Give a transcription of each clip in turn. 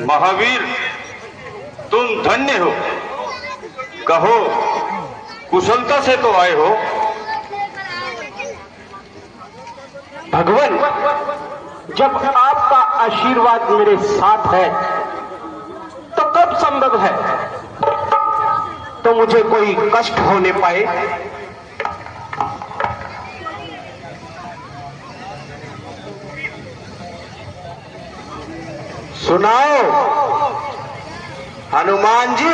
महावीर, तुम धन्य हो। कहो, कुशलता से तो आए हो? भगवान, जब आपका आशीर्वाद मेरे साथ है तो कब संभव है तो मुझे कोई कष्ट होने पाए। सुनाओ हनुमान जी,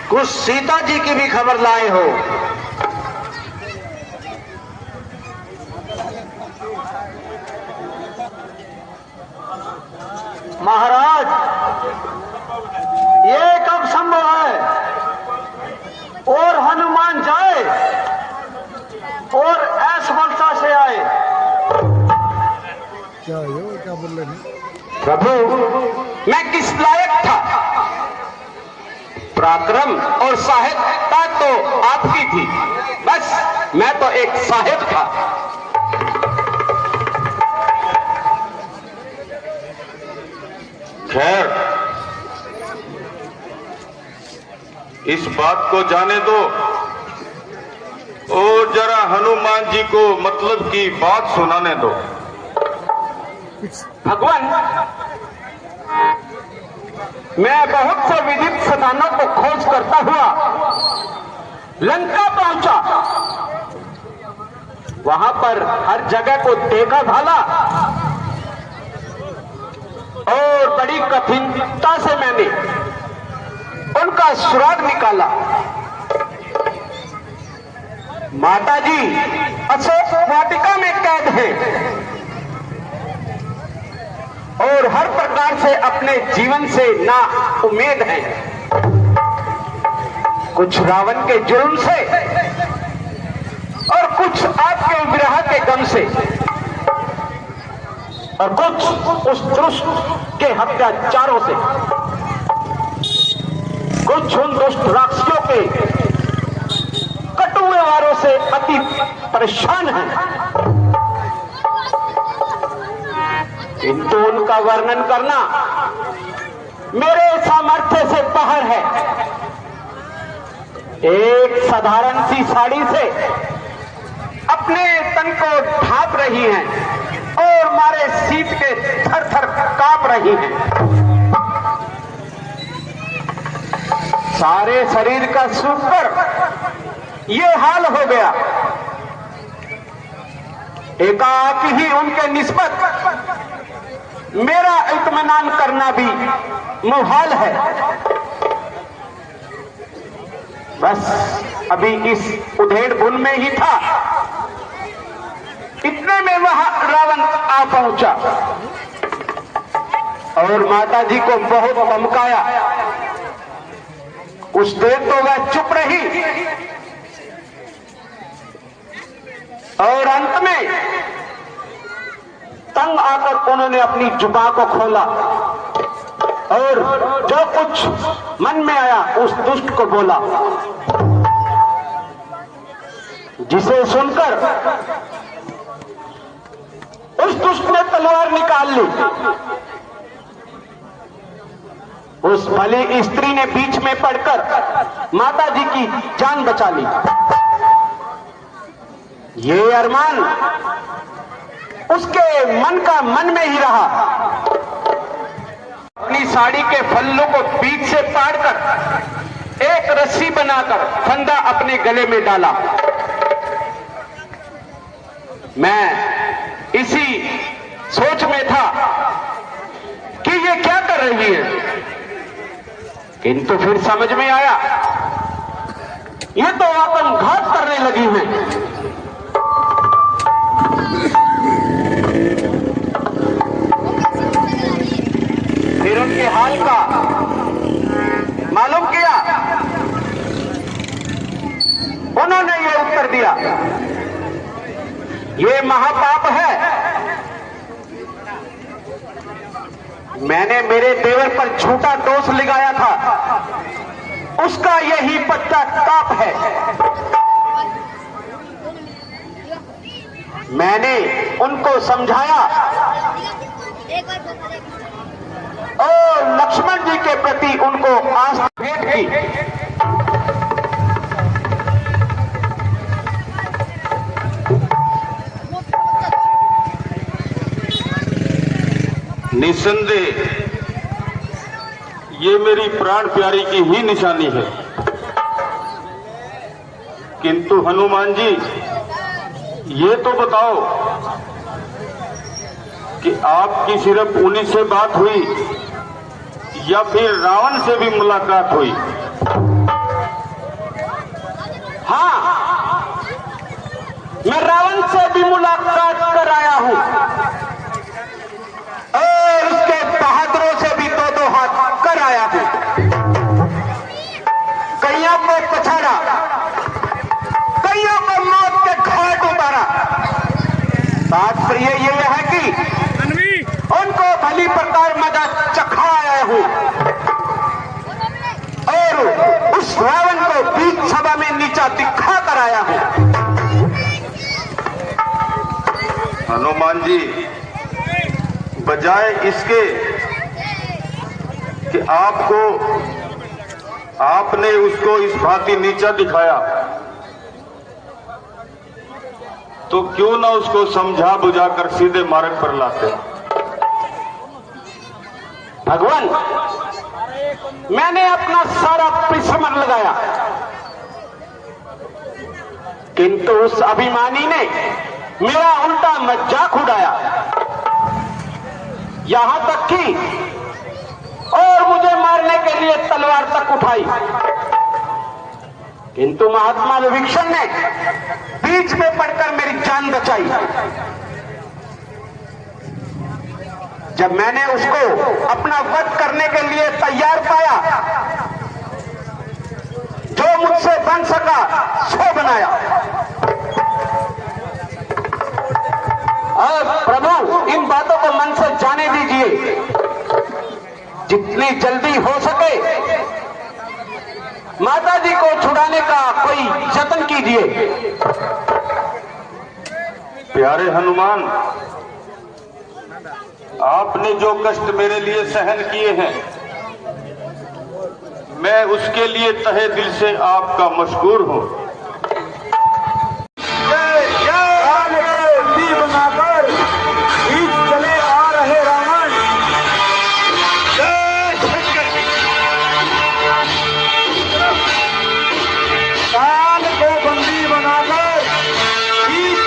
कुछ सीता जी की भी खबर लाए हो? महाराज, ये कब संभव है? और हनुमान जाए और ऐश्वर्या से आए। क्या बोल रहे हैं? प्रभु, मैं किस लायक था? पराक्रम और साहसिकता तो आपकी थी, बस मैं तो एक साहिब था। खैर, इस बात को जाने दो और जरा हनुमान जी को मतलब की बात सुनाने दो। भगवान, मैं बहुत से विदित स्थानों को खोज करता हुआ लंका पहुंचा। वहां पर हर जगह को देखा भाला और बड़ी कठिनता से मैंने उनका सुराग निकाला। माता जी अशोक वाटिका में कैद है और हर प्रकार से अपने जीवन से ना उम्मीद है। कुछ रावण के जुल्म से और कुछ आपके विरह के गम से और कुछ उस दुष्ट के हत्याचारों से, कुछ उन दुष्ट राक्षसों के कटु व्यवहारों से अति परेशान हैं। किंतु उनका वर्णन करना मेरे सामर्थ्य से बाहर है। एक साधारण सी साड़ी से अपने तन को ढांप रही हैं और मारे शीत के थर थर कांप रही हैं। सारे शरीर का सूखकर ये हाल हो गया। एकाकी ही उनके निस्बत मेरा इत्मीनान करना भी मुहाल है। बस अभी इस उधेड़ बुन में ही था, इतने में वहां रावण आ पहुंचा और माता जी को बहुत धमकाया। कुछ देर तो वह चुप रही और अंत में तंग आकर उन्होंने अपनी जुबान को खोला और जो कुछ मन में आया उस दुष्ट को बोला, जिसे सुनकर उस दुष्ट ने तलवार निकाल ली। उस भली स्त्री ने बीच में पड़कर माता जी की जान बचा ली। ये अरमान उसके मन का मन में ही रहा। अपनी साड़ी के फल्लों को बीच से फाड़कर एक रस्सी बनाकर फंदा अपने गले में डाला। मैं इसी सोच में था कि ये क्या कर रही है, किंतु फिर समझ में आया ये तो आत्मघात करने लगी हैं। फिर उनके हाल का मालूम किया। उन्होंने ये उत्तर दिया, ये महापाप है। मैंने मेरे देवर पर झूठा दोष लगाया था प्रताप है। मैंने उनको समझाया और लक्ष्मण जी के प्रति उनको आस्था भेंट की। निसंदेह ये मेरी प्राण प्यारी की ही निशानी है, किंतु हनुमान जी ये तो बताओ कि आपकी सिर्फ उन्हीं से बात हुई या फिर रावण से भी मुलाकात हुई? हाँ, मैं रावण से भी मुलाकात कर आया हूं और उसके बहादुरों से भी दो हाथ कर आया हूं। कईयों को पछाड़ा, कईयों को मौत के घाट उतारा। तात्पर्य ये है कि उनको भली प्रकार मजा चखा आया हूं और उस रावण को बीच सभा में नीचा दिखा कर आया हूं। हनुमान जी, बजाय इसके कि आपने उसको इस भांति नीचा दिखाया, तो क्यों ना उसको समझा बुझाकर सीधे मार्ग पर लाते? भगवान, मैंने अपना सारा परिश्रम लगाया, किंतु उस अभिमानी ने मेरा उल्टा मजाक उड़ाया, यहां तक कि और मुझे मारने के लिए तलवार तक उठाई। किंतु महात्मा विभीषण ने बीच में पड़कर मेरी जान बचाई। जब मैंने उसको अपना वध करने के लिए तैयार पाया, जो मुझसे बन सका सो बनाया। और प्रभु, इन बातों को मन से जाने दीजिए। जितनी जल्दी हो सके माता जी को छुड़ाने का कोई यत्न कीजिए। प्यारे हनुमान, आपने जो कष्ट मेरे लिए सहन किए हैं, मैं उसके लिए तहे दिल से आपका मशकूर हूं। बनाकर चले आ रहे रावण, काल को बंदी बनाकर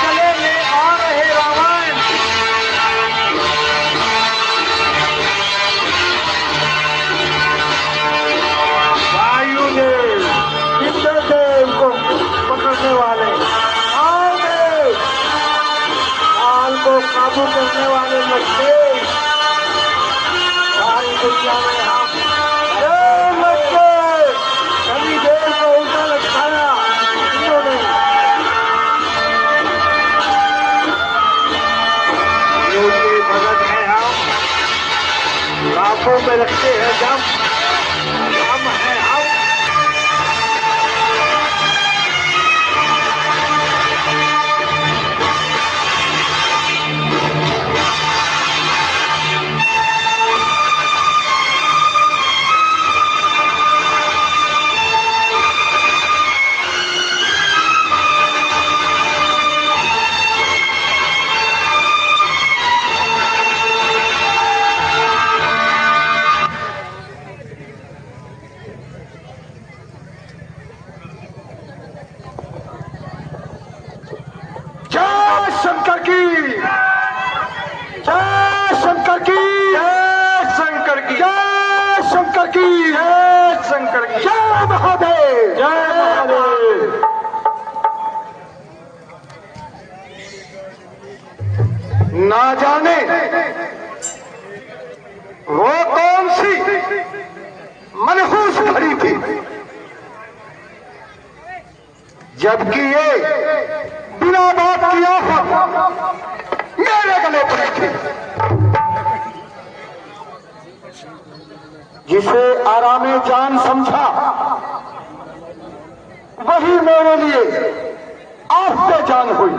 चले ले आ रहे रावण। वायुदेव, इंद्रदेव को पकड़ने वाले, काल को काबू करने वाले लड़के सारी दुनिया में हम कभी देर को उल्टा लटकाया इन्होंने। उनकी मदद में हम लाखों में रखते हैं जब हम हैं हम। शंकर की जय, शंकर की जय, शंकर की जय, शंकर की जय, शंकर की जय, महादेव जय, महादेव। ना जाने वो कौन सी मनहूस घड़ी थी, जबकि ये बिना बात किया मेरे गले पड़ी थी। जिसे आरामे जान समझा वही मेरे लिए आफते जान हुई।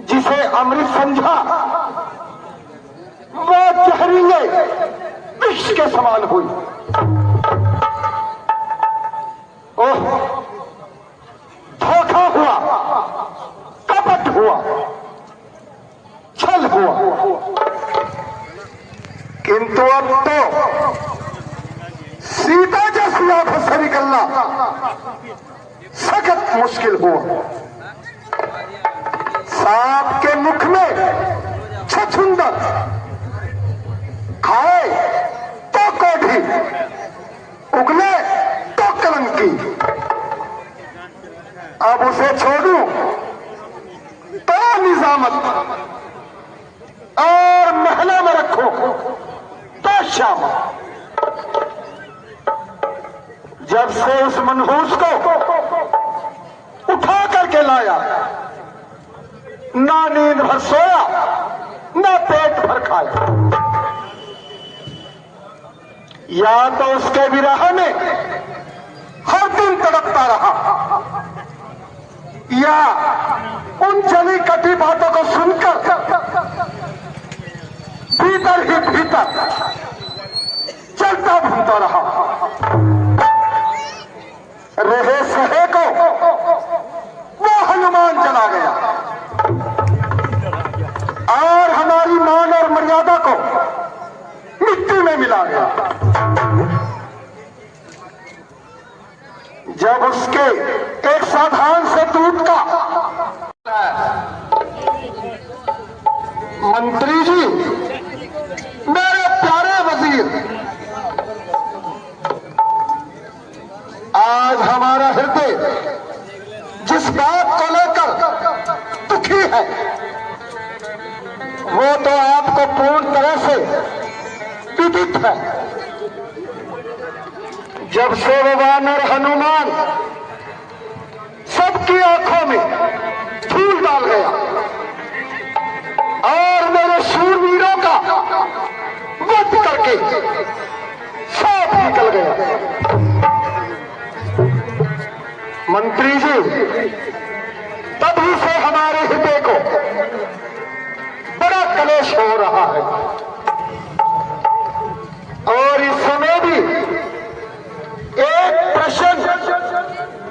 जिसे अमृत समझा वो जहरीले विष के समान हुई। ओह, धोखा हुआ, कपट हुआ, छल हुआ, किंतु अब तो सीता जैसी आंखों से निकलना सख्त मुश्किल हुआ। सांप के मुख में छछुंदर, खाए तो कोढ़ी, उगले तो कलंकी। अब उसे छोड़ूं तो निजामत, और महलों में रखो तो श्याम। जब से उस मनहूस को उठा करके लाया, ना नींद भर सोया, ना पेट भर खाया। या तो उसके विरह में हर दिन तड़पता रहा, या उन जली कटी बातों को सुनकर भीतर ही भीतर चलता घूमता रहा। रहे सहे को वो हनुमान चला गया, और हमारी मान और मर्यादा को मिट्टी में मिला गया। जब उसके एक साधारण से दूत का मंत्री जी, मेरे प्यारे वजीर, आज हमारा हृदय जिस बात को लेकर दुखी है वो तो आपको पूर्ण तरह से विदित है। जब से वो वानर हनुमान सबकी आंखों में धूल डाल गया और मेरे शूरवीरों का वध करके साफ निकल गया। मंत्री जी, तभी से हमारे हृदय को बड़ा कलेश हो रहा है, और इस समय भी एक प्रश्न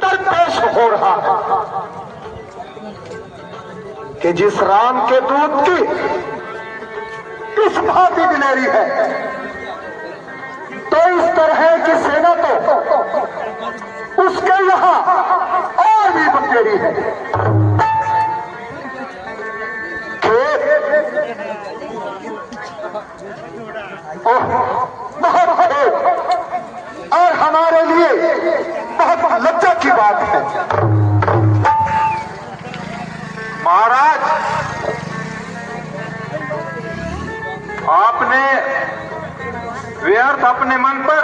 दरपेश हो रहा है कि जिस राम के दूत की इस भांति दिलेरी है, तो इस तरह की सेना तो उसके यहां और भी बखेरी है। बहुत खेद और हमारे लिए बहुत लज्जा की बात है। महाराज, आपने व्यर्थ अपने मन पर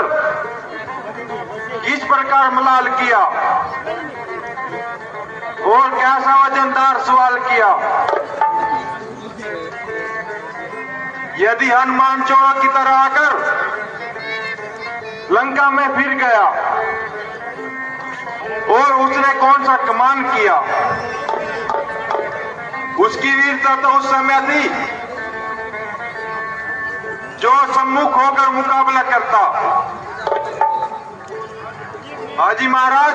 किस प्रकार मलाल किया और कैसा वजनदार सवाल किया। यदि हनुमान चौड़ा की तरह आकर लंका में फिर गया और उसने कौन सा कमान किया, उसकी वीरता तो उस समय थी जो सम्मुख होकर मुकाबला करता। हाजी महाराज,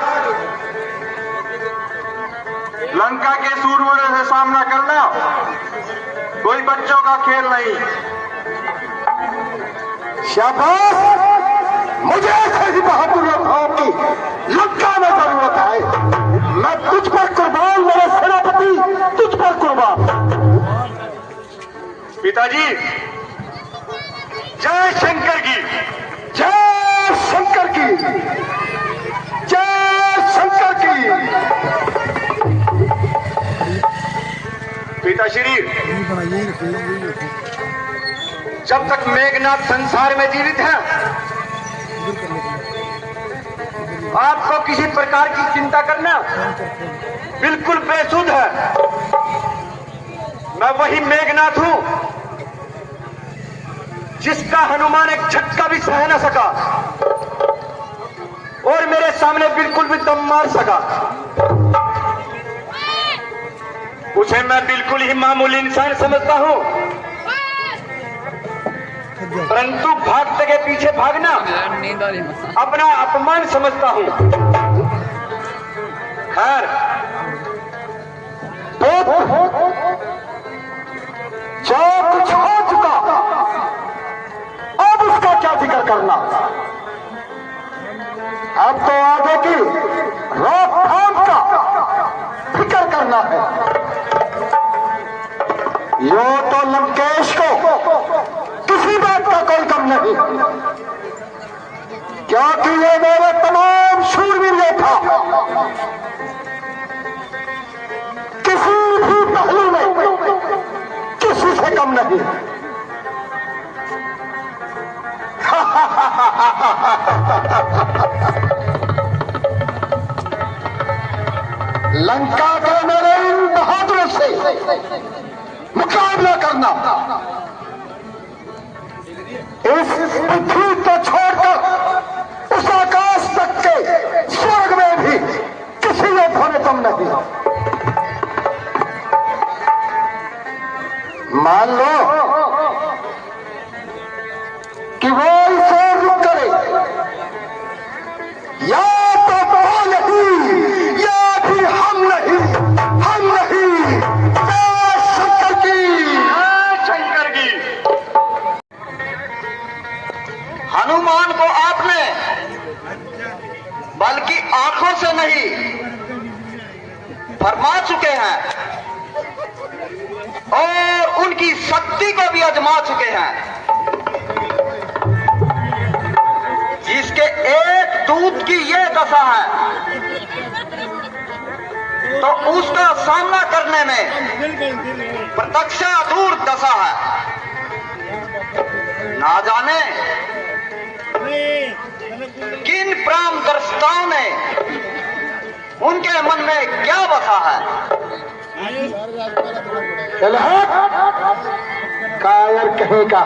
लंका के सूरवीरों से सामना करना कोई बच्चों का खेल नहीं। शाबाश, मुझे ऐसे ही बहादुर योद्धाओं की लंका में जरूरत है। मैं तुझ पर कुर्बान, मेरे सेनापति तुझ पर कुर्बान। पिताजी, जय शंकर की, जय शंकर की, जय शंकर की। पिताश्री, यही बनाइए, यही रखिए। जब तक मेघनाथ संसार में जीवित है, आपको किसी प्रकार की चिंता करना बिल्कुल बेसुध है। मैं वही मेघनाथ हूं जिसका हनुमान एक झटका भी सह न सका, और मेरे साथ सामने बिल्कुल भी दम मार सका। उसे मैं बिल्कुल ही मामूली इंसान समझता हूँ, परंतु भागते के पीछे भागना अपना अपमान समझता हूँ। खैर, जो कुछ हो चुका, अब उसका क्या जिक्र करना। अब तो आगे की रोकथाम का फिक्र करना है। यो तो लंकेश को किसी बात का कोई गम नहीं, क्योंकि ये मेरे तमाम शूरवीर योद्धा किसी भी पहलू में किसी से कम नहीं। लंका के मेरे इन बहादुरों से मुकाबला करना, इस पृथ्वी को छोड़कर उस आकाश तक के स्वर्ग में भी किसी योद्धा में कम नहीं। मान लो कि वो इसे रुक करे, या तो वो नहीं या फिर हम नहीं, हम नहीं। शंकर की, शंकर की। हनुमान को आपने बल्कि आंखों से नहीं फरमा चुके हैं और उनकी शक्ति को भी आजमा चुके हैं। जिसके एक दूत की ये दशा है, तो उसका सामना करने में प्रत्यक्षा दूर दशा है। ना जाने किन प्राणदर्शिताओं ने उनके मन में क्या बसा है। कायर कहेगा।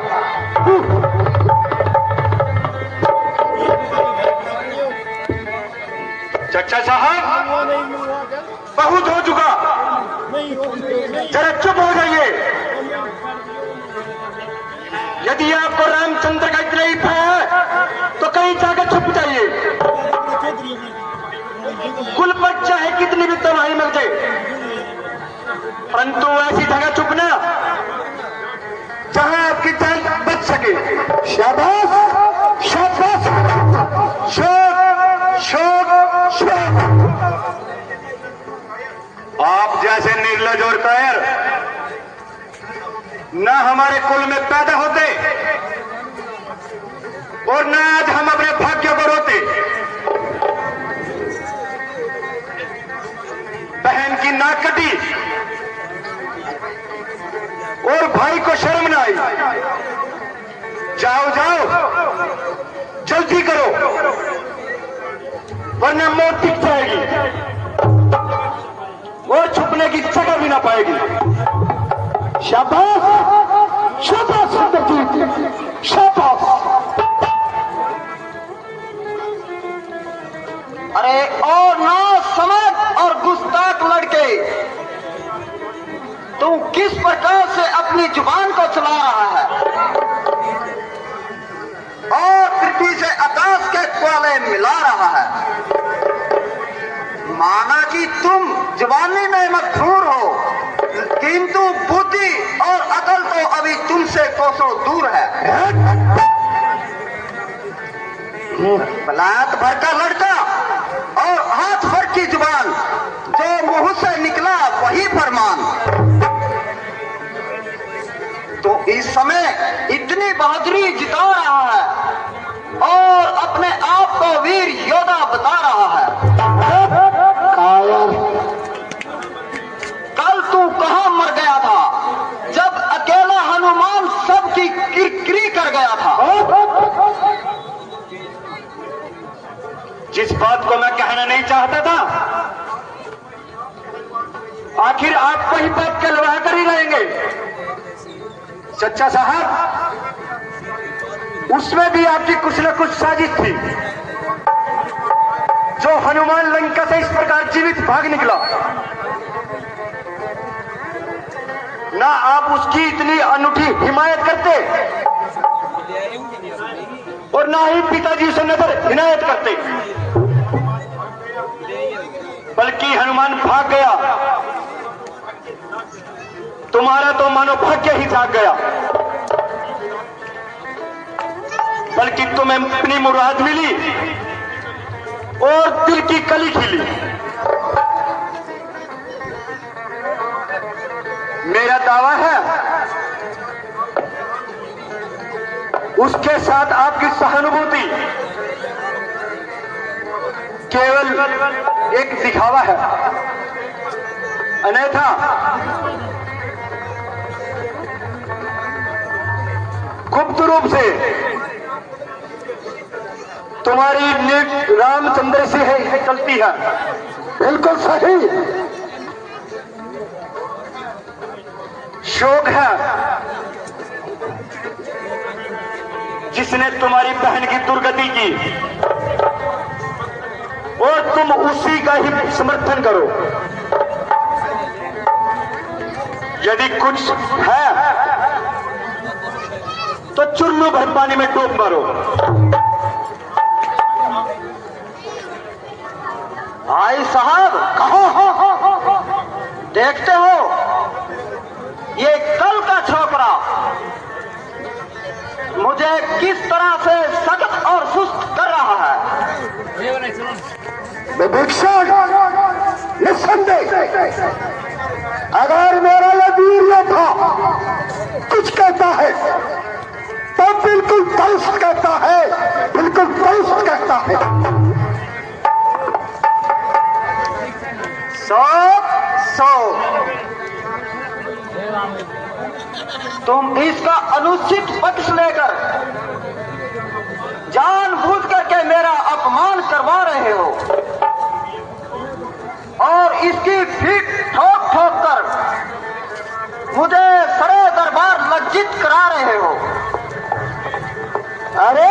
चचा साहब, बहुत हो चुका, जरा चुप हो जाइए। यदि आपको रामचंद्र का इतना ही भय है तो कहीं जाकर छुप जाइए। कुल पर चाहे कितनी भी तबाही मच जाए, परंतु ऐसी जगह छुपना जहां आपकी जान बच सके। शाबाश, शाबाश, शोक, शोक, शोक। आप जैसे निर्लज और कायर न हमारे कुल में पैदा होते और न आज हम अपने भाग्य को रोते। बहन की नाक कटी और भाई को शर्म न आई। जाओ जाओ, जल्दी करो, वरना मौत दिख जाएगी और छुपने की जगह भी ना पाएगी। शाबाश, शाबाश सुंदरजीत, शाबाश। अरे और ना समझ और गुस्ताख लड़के, तू किस प्रकार से अपनी जुबान को चला रहा है और पृथ्वी से आकाश के क्वाले मिला रहा है। माना कि तुम जवानी में मशहूर हो, किंतु बुद्धि और अकल तो अभी तुमसे कोसों दूर है। बलात् भर का लड़का और हाथ भर की जुबान, जो मुंह से निकला वही फरमान। तो इस समय इतनी बहादुरी जिता रहा है और अपने आप को वीर योद्धा बता रहा है। कल तू कहां मर गया था जब अकेला हनुमान सबकी किरकिरी कर गया था। जिस बात को मैं कहना नहीं चाहता था, आखिर आप वही बात कहलवा कर ही रहेंगे। सच्चा साहब, उसमें भी आपकी कुछ न कुछ साजिश थी। जो हनुमान लंका से इस प्रकार जीवित भाग निकला, ना आप उसकी इतनी अनूठी हिमायत करते और ना ही पिताजी उसे नजर इनायत करते, बल्कि हनुमान भाग गया। तुम्हारा तो मानो भाग्य ही जाग गया, बल्कि तुम्हें अपनी मुराद मिली और दिल की कली खिली। मेरा दावा है उसके साथ आपकी सहानुभूति केवल एक दिखावा है, अन्यथा गुप्त रूप से तुम्हारी नीत रामचंद्र से है चलती है। बिल्कुल सही। शोक है जिसने तुम्हारी बहन की दुर्गति की और तुम उसी का ही समर्थन करो। यदि कुछ है तो चुल्लू भर पानी में डूब मारो। भाई साहब, कहो देखते हो ये कल का छोकरा मुझे किस तरह से सख्त और सुस्त कर रहा है। निस्संदेह अगर मेरा ये वीर योद्धा कुछ कहता है तो बिल्कुल दुरुस्त कहता है, बिल्कुल दुरुस्त कहता है। सो तुम इसका अनुचित पक्ष लेकर जानबूझ करके मेरा अपमान करवा रहे हो और इसकी पीठ ठोक ठोक कर मुझे सरे दरबार लज्जित करा रहे हो। अरे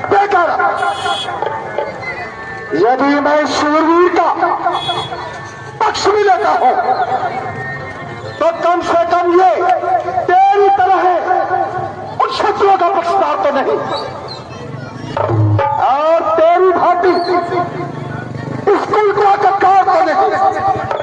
बेकार, यदि मैं शूरवीर का पक्ष भी लेता हूं तो कम से कम ये तेरी तरह है उन शत्रुओं का पक्षपात तो नहीं, और तेरी भांति स्कूल को आकर तो नहीं।